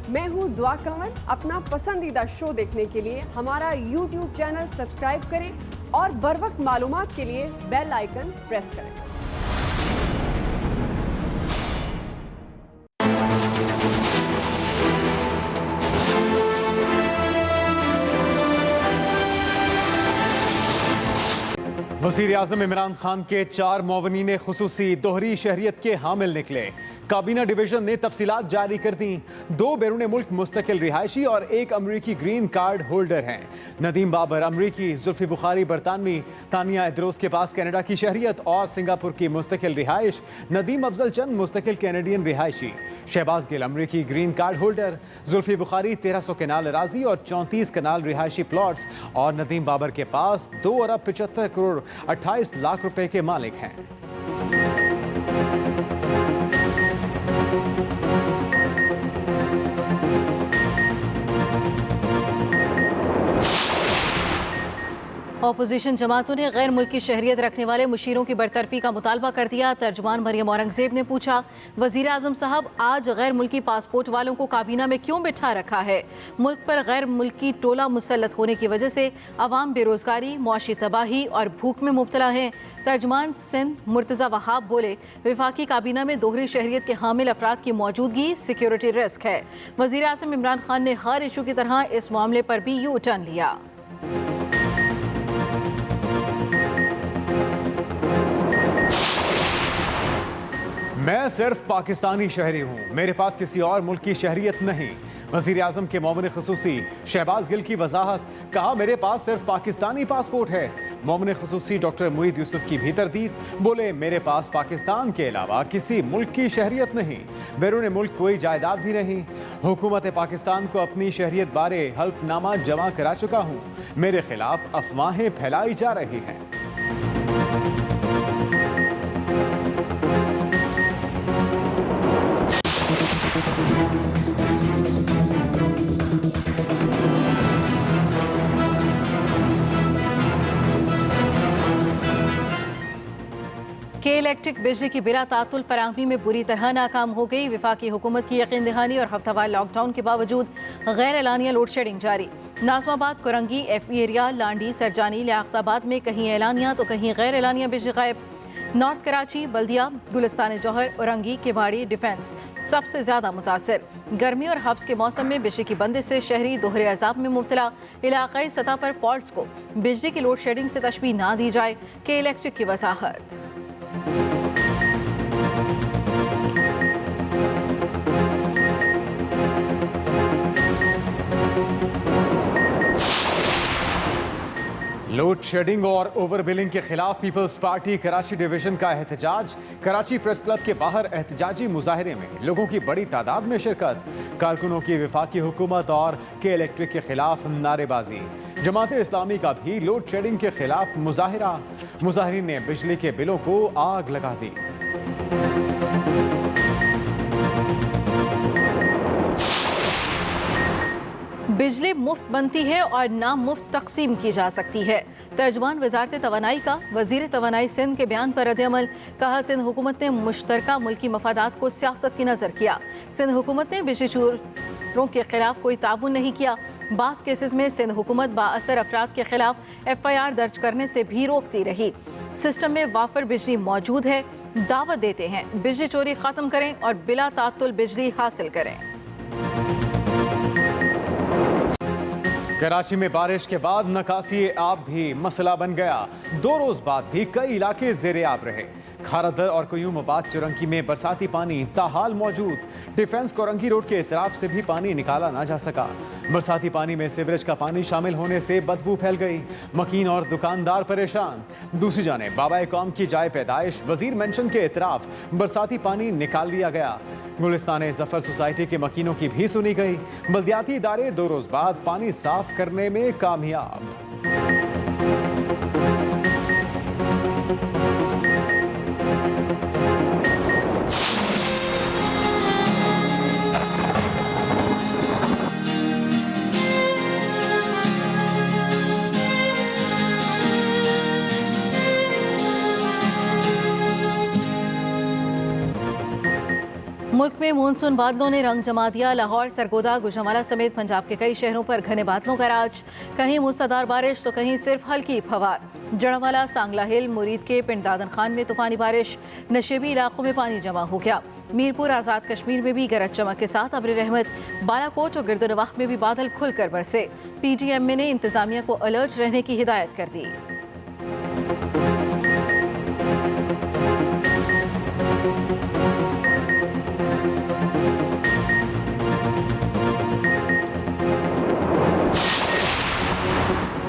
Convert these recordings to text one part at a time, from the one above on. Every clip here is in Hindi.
मैं हूँ दुआ कंवर। अपना पसंदीदा शो देखने के लिए हमारा YouTube चैनल सब्सक्राइब करें और बर वक्त मालूमात के लिए बेल आइकन प्रेस करें। वज़ीर-ए-आज़म इमरान खान के 4 मुअव्विनीन खुसूसी दोहरी शहरियत के हामिल निकले। काबीना डिवीजन ने तफसीलात जारी कर दी। 2 बैरून मुल्क मुस्तकिल रिहायशी और 1 अमरीकी ग्रीन कार्ड होल्डर हैं। नदीम बाबर अमरीकी, जुल्फी बुखारी बरतानवी, तानिया इदरोस के पास कनाडा की शहरियत और सिंगापुर की मुस्तकिल रिहाइश, नदीम अफजल चंद मुस्तकिल कैनेडियन रिहायशी, शहबाज गिल अमरीकी green card holder, Zulfi Bukhari 1300 कनाल अराजी और 34 कनाल रिहायशी प्लॉट्स और नदीम बाबर के पास 2 अरब 75 करोड़ 28 लाख रुपए के मालिक हैं। ऑपोजिशन जमातों ने गैर मुल्की शहरियत रखने वाले मुशीरों की बरतरफी का मुतालबा कर दिया। तर्जुमान मरियम औरंगजेब ने पूछा, वज़ीर आज़म साहब, आज गैर मुल्की पासपोर्ट वालों को काबीना में क्यों बिठा रखा है? मुल्क पर गैर मुल्की टोला मुसल्लत होने की वजह से अवाम बेरोजगारी, मुआशी तबाही और भूख में मुब्तला हैं। तर्जुमान सिंध मुर्तज़ा वहाब बोले, वफाकी काबीना में दोहरी शहरियत के हामिल अफराद की मौजूदगी सिक्योरिटी रिस्क है। वज़ीर आज़म इमरान खान ने हर इशू की तरह इस मामले पर भी यू टर्न लिया। मैं सिर्फ पाकिस्तानी शहरी हूँ, मेरे पास किसी और मुल्क की शहरियत नहीं। वज़ीर आज़म के मोमिन खुसूसी शहबाज गिल की वजाहत, कहा मेरे पास सिर्फ पाकिस्तानी पासपोर्ट है। मोमिन खुसूसी डॉक्टर मुईद यूसुफ की भी तरदीद, बोले मेरे पास पाकिस्तान के अलावा किसी मुल्क की शहरियत नहीं, बैरून मुल्क कोई जायदाद भी नहीं। हुकूमत पाकिस्तान को अपनी शहरियत बारे हल्फनामा जमा करा चुका हूँ, मेरे खिलाफ अफवाहें फैलाई जा रही हैं। के इलेक्ट्रिक बिजली की बिला तातुल फराहमी में बुरी तरह नाकाम हो गई। वफाकी हुकूमत की यकीन दहानी और हफ्तावार लॉकडाउन के बावजूद गैर एलानिया लोड शेडिंग जारी। नाजमाबाद, कुरंगी, एफपी एरिया, लांडी, सरजानी, लियाकताबाद में कहीं एलानिया तो कहीं गैर एलानिया बिजली गायब। नॉर्थ कराची, बल्दिया, गुलिस्तान जौहर, औरंगी, केवाड़ी, डिफेंस सबसे ज्यादा मुतासर। गर्मी और हब्स के मौसम में बिजली की बंदिश से शहरी दोहरे अजाब में मुब्तला। इलाकाई सतह पर फॉल्ट्स को बिजली की लोड शेडिंग से तशबीह ना दी जाए। के इलेक्ट्रिक की वजाहत, लोड शेडिंग और ओवर बिलिंग के खिलाफ पीपल्स पार्टी कराची डिवीजन का एहतजाज। कराची प्रेस क्लब के बाहर एहतजाजी मुजाहरे में लोगों की बड़ी तादाद में शिरकत। कारकुनों की वफाकी हुकूमत और के इलेक्ट्रिक के खिलाफ नारेबाजी। जमात इस्लामी का भी लोड शेडिंग के खिलाफ मुजाहिरा। मुजाहिरीन ने बिजली के बिलों को आग लगा दी। बिजली मुफ्त बनती है और ना मुफ्त तकसीम की जा सकती है। तर्जुमान वजारत तवानाई का वजीर तवानाई सिंध के बयान पर रद्द-ए-अमल, कहा सिंध हुकूमत ने मुश्तरका मुल्की मफादात को सियासत की नजर किया। सिंध हुकूमत ने बिजली चोरों के खिलाफ कोई ताबुन नहीं किया। बास केसेस में सिंध हुकूमत बाअसर अफराद के खिलाफ FIR दर्ज करने से भी रोकती रही। सिस्टम में वाफर बिजली मौजूद है। दावत देते हैं बिजली चोरी खत्म करें और बिला तातुल बिजली हासिल करें। कराची में बारिश के बाद निकासी आब भी मसला बन गया। 2 रोज बाद भी कई इलाके ज़ेरे आब रहे। खारादर और क्यूमाबाद चुरंगी में बरसाती पानी ताहाल मौजूद। डिफेंस कोरंगी रोड के इतराफ से भी पानी निकाला ना जा सका। बरसाती पानी में सीवरेज का पानी शामिल होने से बदबू फैल गई। मकीन और दुकानदार परेशान। दूसरी जाने बाबा कौम की जाए पैदाइश वजीर मेंशन के इतराफ बरसाती पानी निकाल लिया गया। गुलिस्तान जफर सोसाइटी के मकीनों की भी सुनी गई। बल्दियाती इदारे 2 रोज बाद पानी साफ करने में कामयाब। मुल्क में मानसून बादलों ने रंग जमा दिया। लाहौर, सरगोदा, गुजरांवाला समेत पंजाब के कई शहरों पर घने बादलों का राज। कहीं मूसलाधार बारिश तो कहीं सिर्फ हल्की फवार। जड़ांवाला, सांगला हिल, मुरीद के पिंड दादन खान में तूफानी बारिश। नशेबी इलाकों में पानी जमा हो गया। मीरपुर, आज़ाद कश्मीर में भी गरज चमक के साथ अब्र रहमत। बालाकोट और गिरदुनवाह में भी बादल खुलकर बरसे। PTM ने इंतजामिया को अलर्ट रहने की हिदायत कर दी।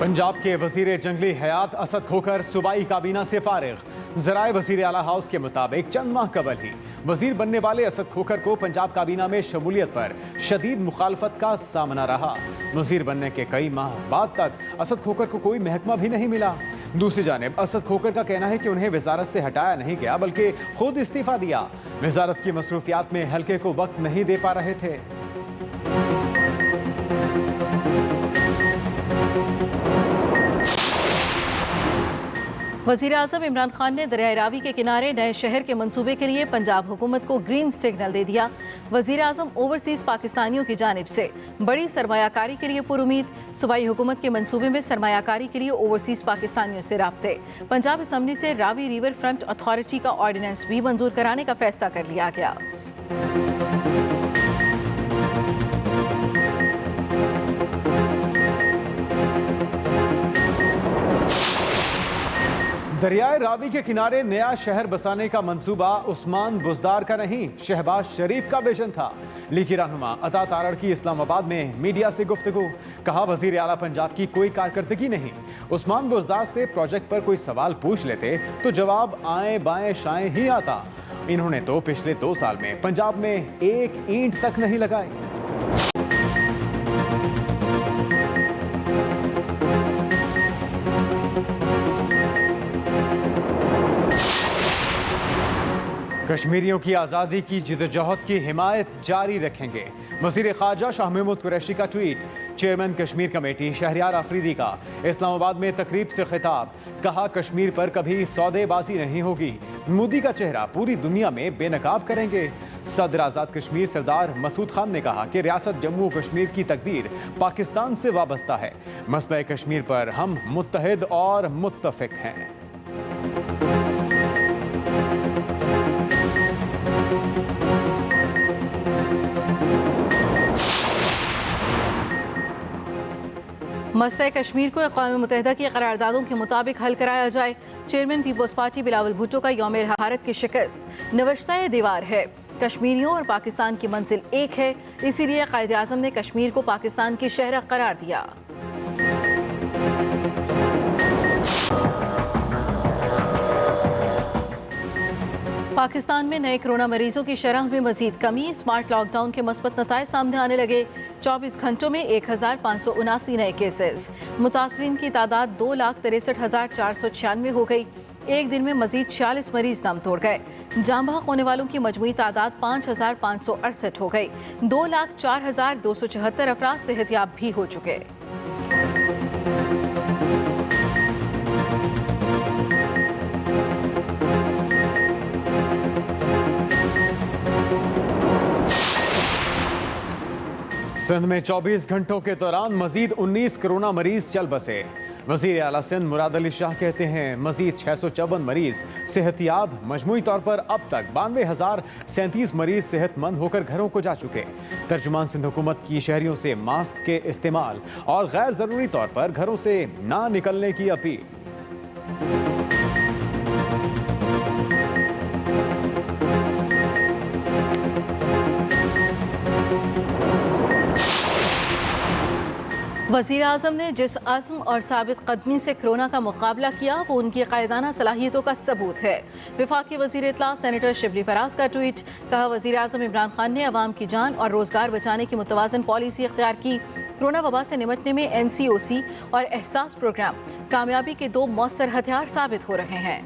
पंजाब के वजीर जंगली हयात असद खोखर सूबाई काबीना से फारिग। ज़राए वजीर आला हाउस के मुताबिक चंद माह कबल ही वजीर बनने वाले असद खोखर को पंजाब काबीना में शमूलियत पर शदीद मुखालफत का सामना रहा। वजीर बनने के कई माह बाद तक असद खोखर को कोई महकमा भी नहीं मिला। दूसरी जानिब असद खोखर का कहना है कि उन्हें वजारत से हटाया नहीं गया बल्कि खुद इस्तीफा दिया। वजारत की मसरूफियात में हल्के को वक्त नहीं दे पा रहे थे। वज़ीर आज़म इमरान खान ने दरियाए रावी के किनारे नए शहर के मंसूबे के लिए पंजाब हुकूमत को ग्रीन सिग्नल दे दिया। वज़ीर आज़म ओवरसीज़ पाकिस्तानियों की जानिब से बड़ी सरमायाकारी के लिए पुरुमीद। सूबाई हुकूमत के मंसूबे में सरमायाकारी के लिए ओवरसीज़ पाकिस्तानियों से राब्ते। पंजाब असम्बली से रावी रिवर फ्रंट अथॉरिटी का ऑर्डिनेंस भी मंजूर कराने का फैसला कर लिया गया। दरियाए रावी के किनारे नया शहर बसाने का मंसूबा उस्मान बुज़दार का नहीं, शहबाज शरीफ का विजन था। लीगी रहनुमा अता तारड़ की इस्लामाबाद में मीडिया से गुफ्तगू। कहा, वजीर आला पंजाब की कोई कारकर्दगी नहीं। उस्मान बुज़दार से प्रोजेक्ट पर कोई सवाल पूछ लेते तो जवाब आए बाएं शाएं ही आता। इन्होंने तो पिछले 2 साल में पंजाब में एक ईंट तक नहीं लगाई। कश्मीरियों की आज़ादी की जिदोजहद की हिमायत जारी रखेंगे। वज़ीर ख़ारजा शाह महमूद कुरैशी का tweet. Chairman Kashmir committee Shehryar Afridi का इस्लामाबाद में तकरीब से खिताब। कहा, कश्मीर पर कभी सौदेबाजी नहीं होगी। मोदी का चेहरा पूरी दुनिया में बेनकाब करेंगे। सदर आज़ाद कश्मीर सरदार मसूद खान ने कहा कि रियासत जम्मू कश्मीर की तकदीर पाकिस्तान से वाबस्ता है। मसला कश्मीर पर हम मुत्तहिद और मुत्तफिक हैं। मसला कश्मीर को अक़वाम मुत्तहिदा की करारदादों के मुताबिक हल कराया जाए। चेयरमैन पीपल्स पार्टी बिलावल भुट्टो का यौम हरारत की शिकस्त। नवश्ता दीवार है, कश्मीरियों और पाकिस्तान की मंजिल एक है, इसीलिए कायद आज़म ने कश्मीर को पाकिस्तान की शहर करार दिया। पाकिस्तान में नए कोरोना मरीजों की शरह में मजीद कमी। स्मार्ट लॉकडाउन के मस्बत नताइज सामने आने लगे। 24 घंटों में 1579 नए केसेस। मुतासरीन की तादाद 2,63,496 हो गई। एक दिन में मजीद 46 मरीज दम तोड़ गए। जान बहक होने वालों की मजमूई तादाद 5,568 हो गई। 2,04,274 अफराद सेहतयाब भी हो चुके। सिंध में 24 घंटों के दौरान मजीद 19 कोरोना मरीज चल बसे। वजीर आला सिंध मुराद अली शाह कहते हैं, मजीद 654 मरीज सेहतियाब। मजमूई तौर पर अब तक 92,037 मरीज सेहतमंद होकर घरों को जा चुके। तर्जुमान सिंध हुकूमत की शहरियों से मास्क के इस्तेमाल और गैर जरूरी तौर पर घरों से ना निकलने की अपील। वज़ीर आज़म ने जिस अज़्म और साबित कदमी से कोरोना का मुकाबला किया वो उनकी कायदाना सलाहियतों का सबूत है। वफाकी वज़ीर इत्तला सेनेटर शिबली फराज का ट्वीट। कहा, वज़ीर आज़म इमरान खान ने अवाम की जान और रोज़गार बचाने की मुतवाज़न पॉलिसी इख्तियार की। कोरोना वबा से निपटने में NCOC और एहसास प्रोग्राम कामयाबी के 2 मौसर हथियार साबित हो रहे हैं।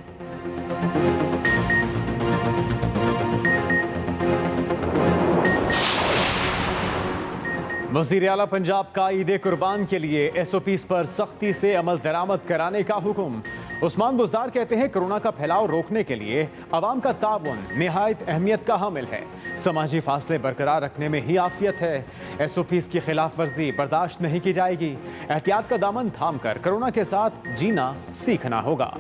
वज़ीर आला पंजाब का ईद कुर्बान के लिए SOPs पर सख्ती से अमल दरामद कराने का हुक्म। उस्मान बुजदार कहते हैं कोरोना का फैलाव रोकने के लिए अवाम का ताउन निहायत अहमियत का हामिल है। समाजी फासले बरकरार रखने में ही आफियत है। SOPs की खिलाफ वर्जी बर्दाश्त नहीं की जाएगी। एहतियात का दामन थाम कर कोरोना के साथ जीना सीखना होगा।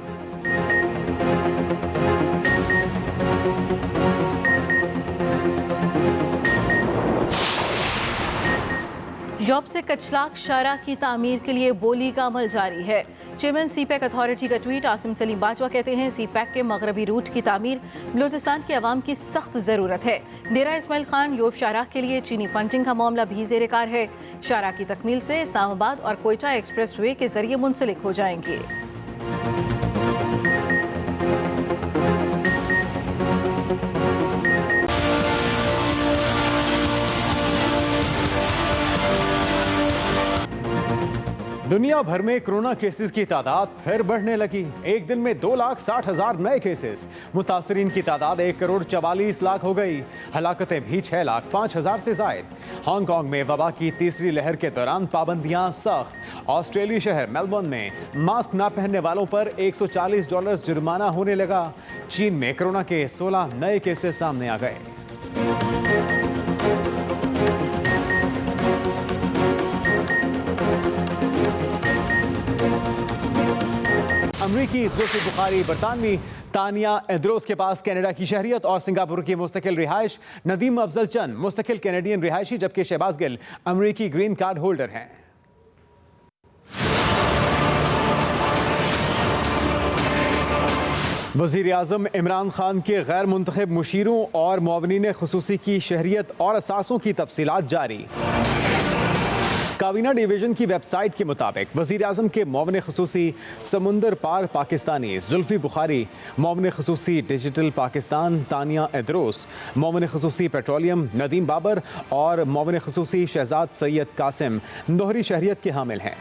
जॉब से कचलाक शाहराह की तामीर के लिए बोली का अमल जारी है। चेयरमैन CPEC अथॉरिटी का ट्वीट। आसिम सलीम बाजवा कहते हैं CPEC के मगरबी रूट की तामीर बलूचिस्तान के अवाम की सख्त ज़रूरत है। डेरा इस्माइल खान योब शाहराह के लिए चीनी फंडिंग का मामला भी ज़ेर कार है। शाहराह की तकमील से इस्लामाबाद और कोयटा एक्सप्रेस वे के जरिए मुंसलिक हो जाएंगे। दुनिया भर में कोरोना केसेस की तादाद फिर बढ़ने लगी। एक दिन में 2,60,000 नए केसेस। मुतासरीन की तादाद 1,44,00,000 हो गई। हलाकतें भी 6,05,000 से जायद। हांगकांग में वबा की तीसरी लहर के दौरान पाबंदियां सख्त। ऑस्ट्रेलिया शहर मेलबर्न में मास्क न पहनने वालों पर $140 जुर्माना होने लगा। चीन में कोरोना के 16 नए केसेस सामने आ गए। अमरीकी जुल्फी बुखारी बरतानवी तानिया एद्रोस के पास कनाडा की शहरियत और सिंगापुर की मुस्तकिल रिहाइश। नदीम अफजल चंद मुस्तकिल कैनेडियन रिहायशी, जबकि शहबाज गिल अमरीकी ग्रीन कार्ड होल्डर हैं। वज़ीर आज़म इमरान खान के गैर मुंतखब मुशीरों और मुआवनीन खुसूसी की शहरियत और असासों की तफसीलात जारी। काबीना डिवीजन की वेबसाइट के मुताबिक वज़ीर आज़म के मुआवन खुसूसी समुंदर पार पाकिस्तानी जुल्फी बुखारी, मुआवन खुसूसी डिजिटल पाकिस्तान तानिया एद्रोस, मुआवन खुसूसी पेट्रोलियम नदीम बाबर और मुआवन खुसूसी शहजाद सैयद कासिम दोहरी शहरियत के हामिल हैं।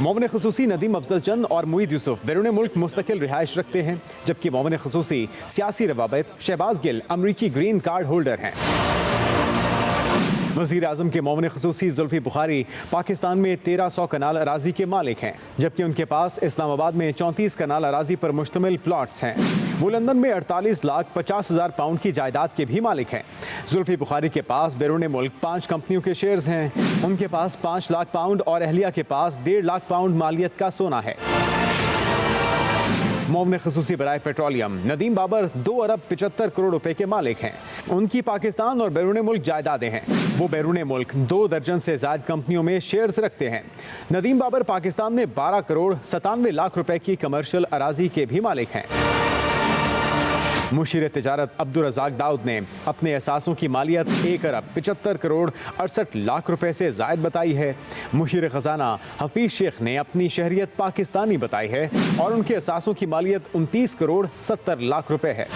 मुआवन खुसूसी नदीम अफजल चंद और मुईद यूसुफ बैरून मुल्क मुस्तकिल रिहाइश रखते हैं, जबकि मुआवन खुसूसी सियासी रवाबित शहबाज गिल अमरीकी ग्रीन कार्ड होल्डर हैं। वज़ीर आज़म के मुआवन खुसूसी जुल्फी बुखारी पाकिस्तान में 1300 कनाल अराजी के मालिक हैं, जबकि उनके पास इस्लामाबाद में 34 कनाल अराजी पर मुश्तमिल प्लॉट्स हैं। वो लंदन में 48,50,000 पाउंड की जायदाद के भी मालिक हैं। जुल्फी बुखारी के पास बैरून मुल्क 5 कंपनियों के शेयर्स हैं। उनके पास 5 लाख पाउंड और अहलिया के पास 1.5 लाख पाउंड मालियत का सोना है। मुआवन खुसूसी बराए पेट्रोलियम नदीम बाबर 2 अरब 75 करोड़ रुपए के मालिक हैं। उनकी पाकिस्तान और बैरून मुल्क जायदादें हैं। वो बैरून मुल्क 2 दर्जन से ज्यादा कंपनियों में शेयर्स रखते हैं। नदीम बाबर पाकिस्तान में 12 करोड़ 97 लाख रुपए की कमर्शियल अराजी के भी मालिक हैं। मुशीर तिजारत अब्दुल रज़ाक दाऊद ने अपने असासों की मालियत 1 अरब 75 करोड़ 68 लाख रुपए से ज़ायद बताई है। मुशीर ख़जाना हफीज़ शेख ने अपनी शहरियत पाकिस्तानी बताई है और उनके असासों की मालियत 29 करोड़ 70 लाख रुपए है।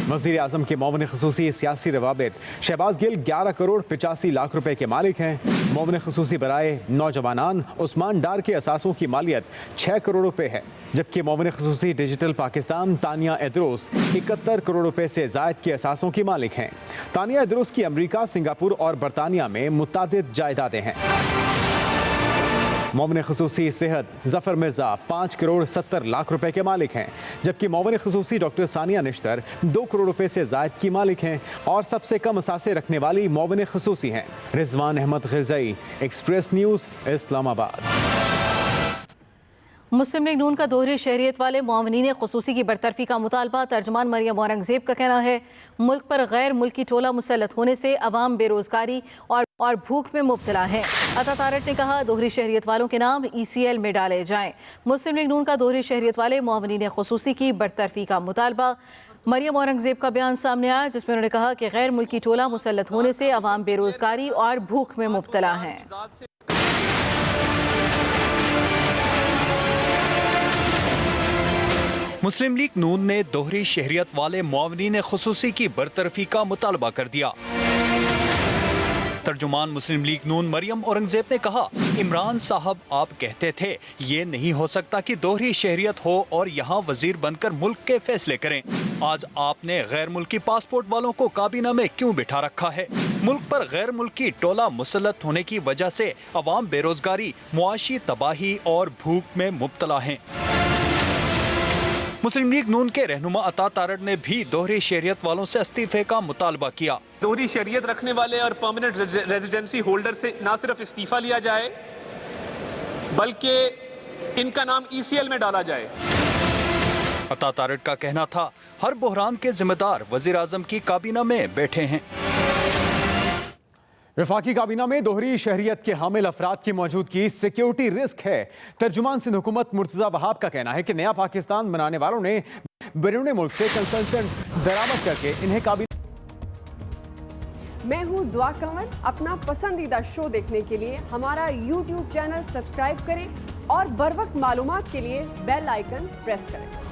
वज़ीर आज़म के मुआवन खुसूसी सियासी रवाबित शहबाज गिल 11 करोड़ 85 लाख रुपए के मालिक हैं। मुआवन खुसूसी बराए नौजवानान उस्मान डार के असासों की मालियत 6 करोड़ रुपए है, जबकि मुआवन खुसूसी डिजिटल पाकिस्तान तानिया एद्रोस 71 करोड़ रुपए से जायद के असासों की मालिक हैं। तानिया एद्रोस की अमरीका, सिंगापुर और बरतानिया में मुतादिद जायदादें हैं। मुआवन खुसूसी सेहत जफ़र मिर्ज़ा 5 करोड़ 70 लाख रुपए के मालिक हैं, जबकि मुआवन खुसूसी डॉक्टर सानिया निश्तर 2 करोड़ रुपए से जायद की मालिक हैं और सबसे कम असासे रखने वाली मुआवन खुसूसी हैं। Rizwan Ahmed Ghizai, Express News, Islamabad. मुस्लिम लीग नून का दोहरी शहरियत वाले मुआवनीन खुसूसी की बरतरफी का मुतालबा। तर्जुमान मरियम औरंगजेब का कहना है मुल्क पर गैर मुल्की टोला मुसल्लत होने से अवाम बेरोजगारी और भूख में मुब्तला हैं। अता तारट ने कहा दोहरी शहरियत वालों के नाम ECL में डाले जाएं। मुस्लिम लीग नून का दोहरी शहरियत वाले मुआवनीन खुसूसी की बरतरफी का मुतालबा। मरियम औरंगजेब का बयान सामने आया, जिसमें उन्होंने कहा कि गैर मुल्की टोला मुसल्लत होने से अवाम बेरोजगारी और भूख में मुब्तला हैं। मुस्लिम लीग नून ने दोहरी शहरियत वाले मुआवनीन खुसूसी की बरतरफी का मुतालबा कर दिया। तर्जुमान मुस्लिम लीग नून मरियम औरंगजेब ने कहा, इमरान साहब आप कहते थे ये नहीं हो सकता कि दोहरी शहरियत हो और यहाँ वजीर बनकर मुल्क के फैसले करें। आज आपने गैर मुल्की पासपोर्ट वालों को काबीना में क्यों बिठा रखा है? मुल्क पर गैर मुल्की टोला मुसल्लत होने की वजह से अवाम बेरोजगारी, मुआशी तबाही और भूख में मुब्तला हैं। मुस्लिम लीग नून के रहनुमा अता तारड़ ने भी दोहरी शहरियत वालों से इस्तीफे का मुतालबा किया। दोहरी शहरियत रखने वाले और परमानेंट रेजिडेंसी होल्डर से न सिर्फ इस्तीफा लिया जाए बल्कि इनका नाम ECL में डाला जाए। अता तारड़ का कहना था, हर बुहरान के जिम्मेदार वजीर आजम की काबीना में बैठे हैं। वफाकी काबीना में दोहरी शहरियत के हामिल अफराद की मौजूदगी सिक्योरिटी रिस्क है। तर्जुमान सिंध हुकूमत मुर्तजा वहाब का कहना है कि नया पाकिस्तान बनाने वालों ने बैरून मुल्क से कंसल्टेंट दरामद करके इन्हें काबीना। मैं हूं दुआ कंवर। अपना पसंदीदा शो देखने के लिए हमारा YouTube चैनल सब्सक्राइब करें और बर वक्त मालूमात के लिए बेल आइकन प्रेस करें।